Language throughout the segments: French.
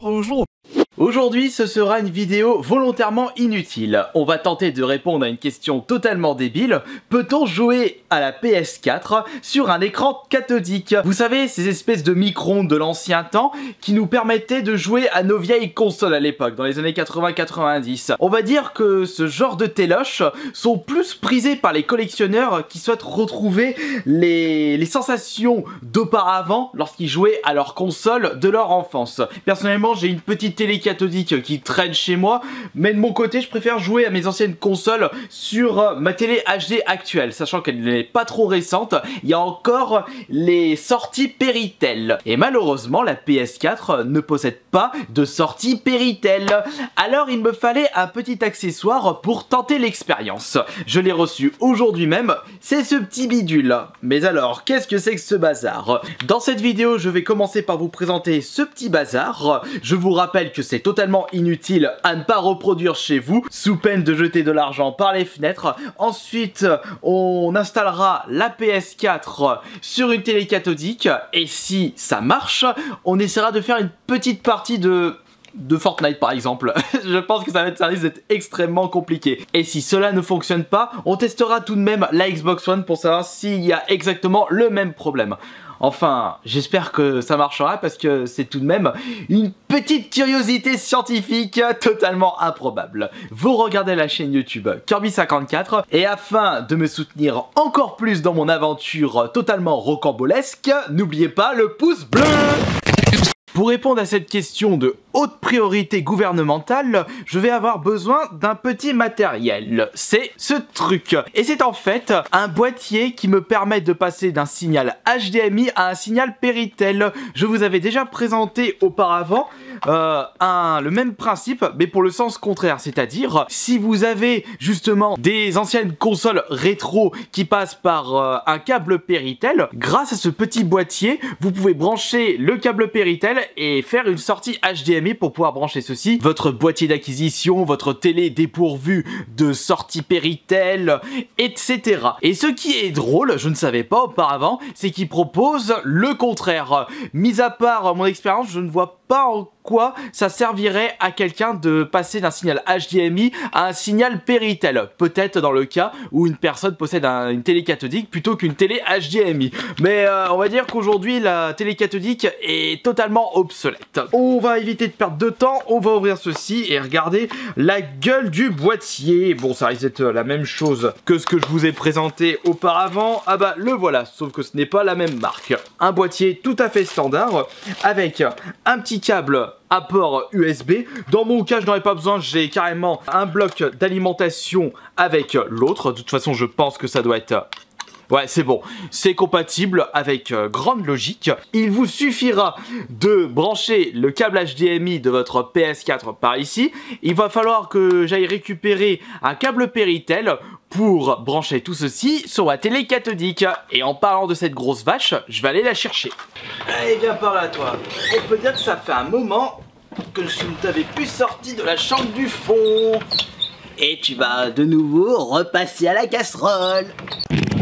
Bonjour. Aujourd'hui, ce sera une vidéo volontairement inutile. On va tenter de répondre à une question totalement débile. Peut-on jouer à la PS4 sur un écran cathodique? Vous savez, ces espèces de micro-ondes de l'ancien temps qui nous permettaient de jouer à nos vieilles consoles à l'époque, dans les années 80-90. On va dire que ce genre de téloches sont plus prisés par les collectionneurs qui souhaitent retrouver les sensations d'auparavant lorsqu'ils jouaient à leur console de leur enfance. Personnellement, j'ai une petite télé cathodique qui traîne chez moi, mais de mon côté je préfère jouer à mes anciennes consoles sur ma télé HD actuelle, sachant qu'elle n'est pas trop récente. Il y a encore les sorties Péritel, et malheureusement la PS4 ne possède pas de sortie Péritel. Alors il me fallait un petit accessoire pour tenter l'expérience. Je l'ai reçu aujourd'hui même, c'est ce petit bidule. Mais alors, qu'est-ce que c'est que ce bazar? Dans cette vidéo, je vais commencer par vous présenter ce petit bazar. Je vous rappelle que c'est totalement inutile à ne pas reproduire chez vous, sous peine de jeter de l'argent par les fenêtres. Ensuite, on installera la PS4 sur une télé cathodique, et si ça marche, on essaiera de faire une petite partie de Fortnite par exemple. Je pense que ça risque d'être extrêmement compliqué. Et si cela ne fonctionne pas, on testera tout de même la Xbox One pour savoir s'il y a exactement le même problème. Enfin, j'espère que ça marchera parce que c'est tout de même une petite curiosité scientifique totalement improbable. Vous regardez la chaîne YouTube Kirby54 et afin de me soutenir encore plus dans mon aventure totalement rocambolesque, n'oubliez pas le pouce bleu! Pour répondre à cette question de haute priorité gouvernementale, je vais avoir besoin d'un petit matériel. C'est ce truc. Et c'est en fait un boîtier qui me permet de passer d'un signal HDMI à un signal Péritel. Je vous avais déjà présenté auparavant le même principe, mais pour le sens contraire. C'est-à-dire, si vous avez justement des anciennes consoles rétro qui passent par un câble Péritel, grâce à ce petit boîtier, vous pouvez brancher le câble Péritel et faire une sortie HDMI pour pouvoir brancher ceci, votre boîtier d'acquisition, votre télé dépourvue de sortie Péritel, etc. Et ce qui est drôle, je ne savais pas auparavant, c'est qu'il propose le contraire. Mis à part mon expérience, je ne vois pas en quoi ça servirait à quelqu'un de passer d'un signal HDMI à un signal Péritel. Peut-être dans le cas où une personne possède une télé cathodique plutôt qu'une télé HDMI. Mais on va dire qu'aujourd'hui la télé cathodique est totalement obsolète. On va éviter de perdre de temps, on va ouvrir ceci et regarder la gueule du boîtier. Bon, ça risque d'être la même chose que ce que je vous ai présenté auparavant. Ah bah le voilà, sauf que ce n'est pas la même marque. Un boîtier tout à fait standard avec un petit câble à port USB. Dans mon cas, je n'aurais pas besoin, j'ai carrément un bloc d'alimentation avec l'autre. De toute façon, je pense que ça doit être... Ouais, c'est bon, c'est compatible avec grande logique. Il vous suffira de brancher le câble HDMI de votre PS4 par ici. Il va falloir que j'aille récupérer un câble Péritel pour brancher tout ceci sur ma télé cathodique. Et en parlant de cette grosse vache, je vais aller la chercher. Allez, viens par là, toi. On peut dire que ça fait un moment que je ne t'avais plus sorti de la chambre du fond. Et tu vas de nouveau repasser à la casserole.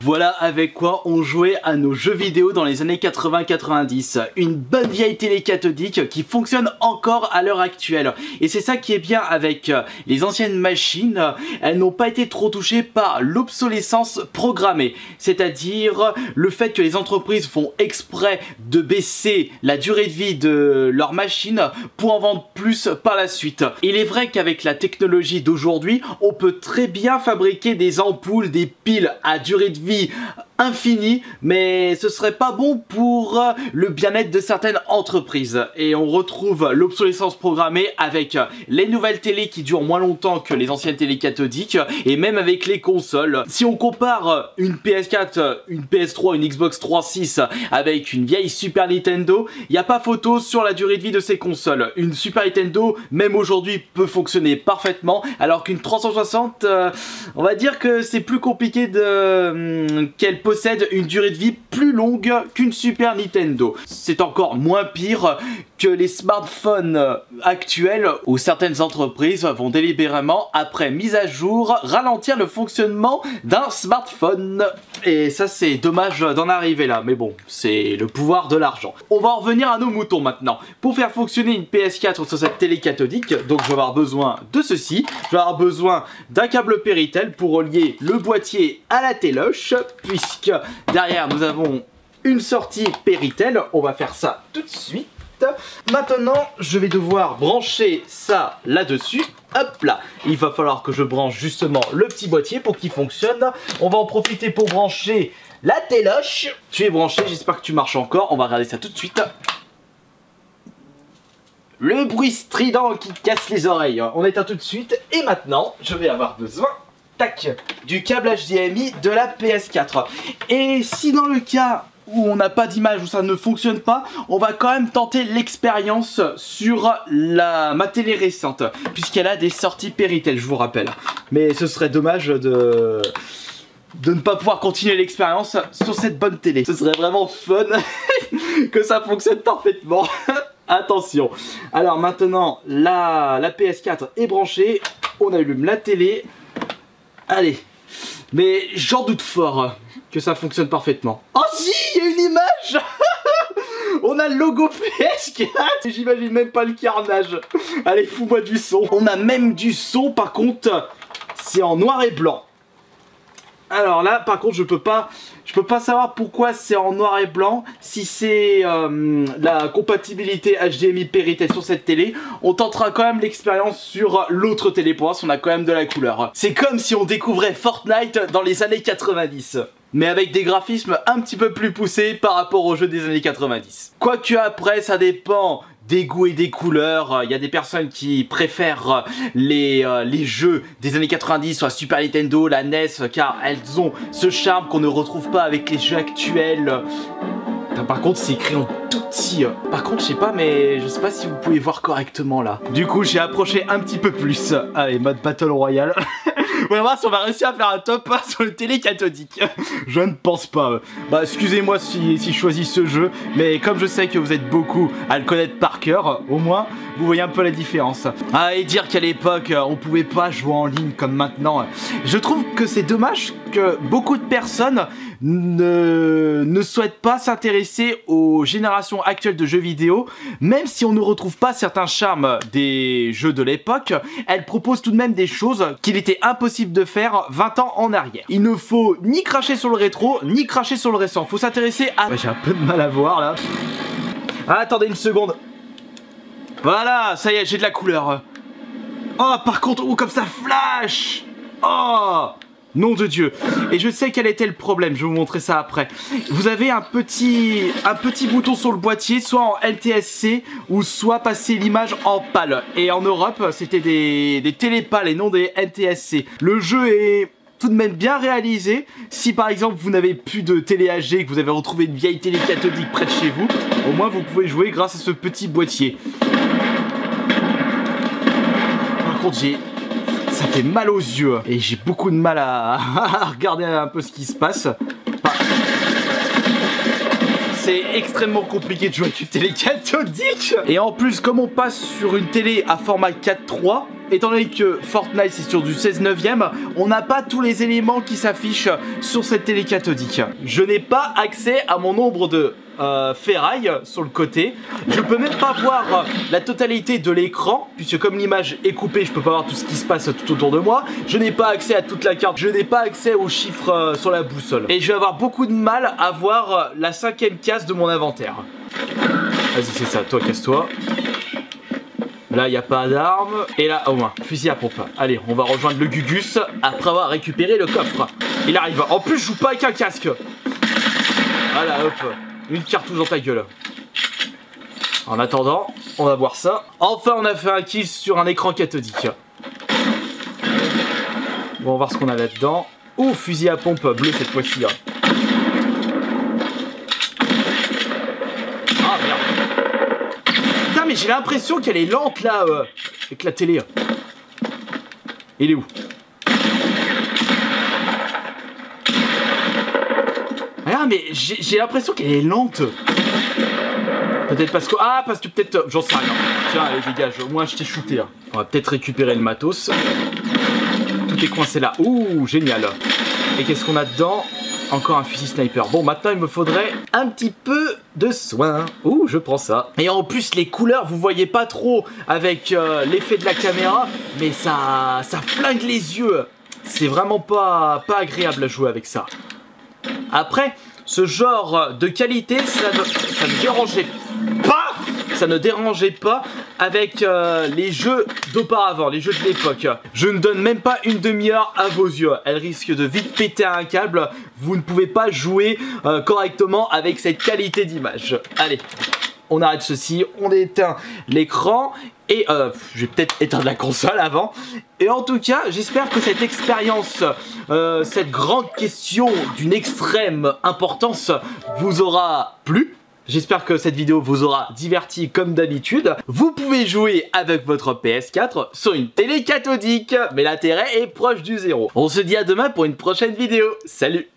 Voilà avec quoi on jouait à nos jeux vidéo dans les années 80-90. Une bonne vieille télé cathodique qui fonctionne encore à l'heure actuelle. Et c'est ça qui est bien avec les anciennes machines. Elles n'ont pas été trop touchées par l'obsolescence programmée. C'est-à-dire le fait que les entreprises font exprès de baisser la durée de vie de leurs machines pour en vendre plus par la suite. Il est vrai qu'avec la technologie d'aujourd'hui, on peut très bien fabriquer des ampoules, des piles à durée de vie infini, mais ce serait pas bon pour le bien-être de certaines entreprises. Et on retrouve l'obsolescence programmée avec les nouvelles télés qui durent moins longtemps que les anciennes télé cathodiques, et même avec les consoles. Si on compare une PS4, une PS3, une Xbox 360 avec une vieille Super Nintendo, il n'y a pas photo sur la durée de vie de ces consoles. Une Super Nintendo, même aujourd'hui, peut fonctionner parfaitement, alors qu'une 360, on va dire que c'est plus compliqué qu'elle possède une durée de vie plus longue qu'une Super Nintendo. C'est encore moins pire que les smartphones actuels ou certaines entreprises vont délibérément, après mise à jour, ralentir le fonctionnement d'un smartphone. Et ça, c'est dommage d'en arriver là, mais bon, c'est le pouvoir de l'argent. On va en revenir à nos moutons maintenant. Pour faire fonctionner une PS4 sur cette télé cathodique, donc je vais avoir besoin de ceci. Je vais avoir besoin d'un câble Péritel pour relier le boîtier à la téloche, puisque derrière nous avons une sortie Péritel. On va faire ça tout de suite. Maintenant, je vais devoir brancher ça là-dessus. Hop là, il va falloir que je branche justement le petit boîtier pour qu'il fonctionne. On va en profiter pour brancher la téloche. Tu es branché, j'espère que tu marches encore. On va regarder ça tout de suite. Le bruit strident qui casse les oreilles. On éteint tout de suite. Et maintenant, je vais avoir besoin, tac, du câble HDMI de la PS4. Et si dans le cas où on n'a pas d'image, où ça ne fonctionne pas, on va quand même tenter l'expérience sur ma télé récente, puisqu'elle a des sorties Péritel, je vous rappelle. Mais ce serait dommage de ne pas pouvoir continuer l'expérience sur cette bonne télé. Ce serait vraiment fun que ça fonctionne parfaitement. Attention. Alors maintenant, la PS4 est branchée, on allume la télé. Allez, mais j'en doute fort que ça fonctionne parfaitement. Oh si, il y a une image. On a le logo PS4. J'imagine même pas le carnage. Allez, fous-moi du son. On a même du son, par contre, c'est en noir et blanc. Alors là, par contre, je peux pas savoir pourquoi c'est en noir et blanc. Si c'est la compatibilité HDMI Péritel sur cette télé, on tentera quand même l'expérience sur l'autre télé pour voir si on a quand même de la couleur. C'est comme si on découvrait Fortnite dans les années 90. Mais avec des graphismes un petit peu plus poussés par rapport aux jeux des années 90. Quoique après, ça dépend des goûts et des couleurs. Il y a des personnes qui préfèrent les jeux des années 90 sur la Super Nintendo, la NES, car elles ont ce charme qu'on ne retrouve pas avec les jeux actuels. Par contre, c'est écrit en tout petit. Par contre, je sais pas, mais je sais pas si vous pouvez voir correctement là. Du coup, j'ai approché un petit peu plus. Allez, mode Battle Royale. On va voir si on va réussir à faire un top 1 sur le télé cathodique. Je ne pense pas. Bah, excusez-moi si je choisis ce jeu, mais comme je sais que vous êtes beaucoup à le connaître par cœur, au moins, vous voyez un peu la différence. Ah, et dire qu'à l'époque, on pouvait pas jouer en ligne comme maintenant. Je trouve que c'est dommage que beaucoup de personnes ne souhaitent pas s'intéresser aux générations actuelles de jeux vidéo. Même si on ne retrouve pas certains charmes des jeux de l'époque, elles proposent tout de même des choses qu'il était impossible de faire 20 ans en arrière. Il ne faut ni cracher sur le rétro, ni cracher sur le récent. Faut s'intéresser à... Ouais, j'ai un peu de mal à voir là. Ah, attendez une seconde. Voilà, ça y est, j'ai de la couleur. Oh, par contre, oh, comme ça flash. Oh, nom de Dieu. Et je sais quel était le problème, je vais vous montrer ça après. Vous avez un petit bouton sur le boîtier, soit en NTSC ou soit passer l'image en PAL. Et en Europe, c'était des télépales et non des NTSC. Le jeu est tout de même bien réalisé. Si par exemple vous n'avez plus de télé HD, que vous avez retrouvé une vieille télé cathodique près de chez vous, au moins vous pouvez jouer grâce à ce petit boîtier. Par contre, ça fait mal aux yeux et j'ai beaucoup de mal à regarder un peu ce qui se passe. Enfin, c'est extrêmement compliqué de jouer avec une télé cathodique. Et en plus, comme on passe sur une télé à format 4:3, étant donné que Fortnite c'est sur du 16/9, on n'a pas tous les éléments qui s'affichent sur cette télé cathodique. Je n'ai pas accès à mon nombre de ferraille sur le côté. Je peux même pas voir la totalité de l'écran, puisque comme l'image est coupée, je peux pas voir tout ce qui se passe tout autour de moi. Je n'ai pas accès à toute la carte, je n'ai pas accès aux chiffres sur la boussole. Et je vais avoir beaucoup de mal à voir la 5e case de mon inventaire. Vas-y, c'est ça, toi casse-toi. Là, il n'y a pas d'armes. Et là, au moins, fusil à pompe. Allez, on va rejoindre le Gugus après avoir récupéré le coffre. Il arrive. En plus, je joue pas avec un casque. Voilà, hop. Une cartouche dans ta gueule. En attendant, on va voir ça. Enfin, on a fait un kill sur un écran cathodique. Bon, on va voir ce qu'on a là-dedans. Ouh, fusil à pompe bleu cette fois-ci. Ah, merde. Putain, mais j'ai l'impression qu'elle est lente, là, avec la télé. Il est où? Ah mais j'ai l'impression qu'elle est lente. Peut-être parce que... Ah, parce que peut-être... J'en sais rien. Tiens, allez, dégage. Au moins, je t'ai shooté. Hein. On va peut-être récupérer le matos. Tout est coincé là. Ouh, génial. Et qu'est-ce qu'on a dedans? Encore un fusil sniper. Bon, maintenant, il me faudrait un petit peu de soin. Ouh, je prends ça. Et en plus, les couleurs, vous voyez pas trop avec l'effet de la caméra, mais ça flingue les yeux. C'est vraiment pas agréable à jouer avec ça. Après, ce genre de qualité, ça ne dérangeait pas. Ça ne dérangeait pas avec les jeux d'auparavant, les jeux de l'époque. Je ne donne même pas une demi-heure à vos yeux. Elle risque de vite péter un câble. Vous ne pouvez pas jouer correctement avec cette qualité d'image. Allez, on arrête ceci, on éteint l'écran. Et je vais peut-être éteindre la console avant. Et en tout cas, j'espère que cette expérience, cette grande question d'une extrême importance vous aura plu. J'espère que cette vidéo vous aura diverti comme d'habitude. Vous pouvez jouer avec votre PS4 sur une télé cathodique, mais l'intérêt est proche du zéro. On se dit à demain pour une prochaine vidéo. Salut!